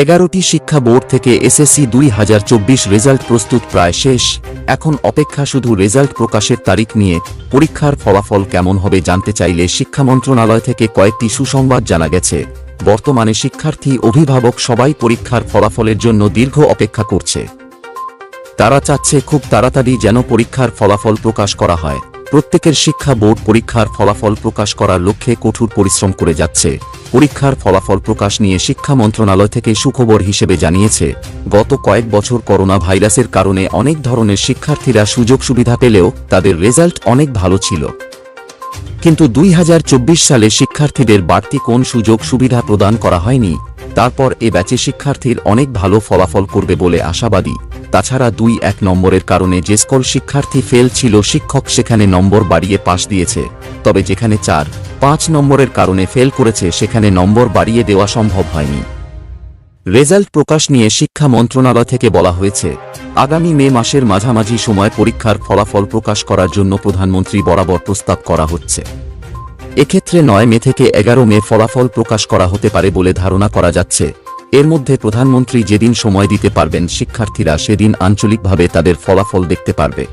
11টি শিক্ষা বোর্ড থেকে SSC 2024 result প্রস্তুত প্রায় শেষ। এখন অপেক্ষা শুধু রেজাল্ট প্রকাশের তারিখ নিয়ে। পরীক্ষার ফলাফল কেমন হবে জানতে চাইলে শিক্ষা মন্ত্রণালয় থেকে কয়েকটি সুসংবাদ জানা গেছে। বর্তমানে শিক্ষার্থী, অভিভাবক সবাই পরীক্ষার ফলাফলের জন্য দীর্ঘ অপেক্ষা করছে। তারা চাচ্ছে খুব তাড়াতাড়ি যেন পরীক্ষার ফলাফল প্রকাশ করা হয়। প্রত্যেকের শিক্ষা বোর্ড পরীক্ষার ফলাফল প্রকাশ করার লক্ষ্যে কঠোর পরিশ্রম করে যাচ্ছে। পরীক্ষার ফলাফল প্রকাশ নিয়ে শিক্ষা মন্ত্রণালয় থেকে সুখবর হিসেবে জানিয়েছে, গত কয়েক বছর করোনা ভাইরাসের কারণে অনেক ধরনের শিক্ষার্থীরা সুযোগ সুবিধা পেলেও তাদের রেজাল্ট অনেক ভালো ছিল। কিন্তু 2024 সালে শিক্ষার্থীদের বাড়তি কোন সুযোগ সুবিধা প্রদান করা হয়নি। তারপর এ ব্যাচে শিক্ষার্থীর অনেক ভালো ফলাফল করবে বলে আশাবাদী। তাছাড়া 2-1 নম্বরের কারণে যে স্কুল শিক্ষার্থী ফেল ছিল, শিক্ষক সেখানে নম্বর বাড়িয়ে পাস দিয়েছে। তবে যেখানে 4-5 নম্বরের কারণে ফেল করেছে সেখানে নম্বর বাড়িয়ে দেওয়া সম্ভব হয়নি। রেজাল্ট প্রকাশ নিয়ে শিক্ষা মন্ত্রণালয় থেকে বলা হয়েছে, আগামী মে মাসের মাঝামাঝি সময় পরীক্ষার ফলাফল প্রকাশ করার জন্য প্রধানমন্ত্রী বরাবর প্রস্তাব করা হচ্ছে। এক্ষেত্রে 9 মে থেকে 11 মে ফলাফল প্রকাশ করা হতে পারে বলে ধারণা করা যাচ্ছে। এর মধ্যে প্রধানমন্ত্রী যেদিন সময় দিতে পারবেন, শিক্ষার্থীরা সেদিন আঞ্চলিকভাবে তাদের ফলাফল দেখতে পারবে।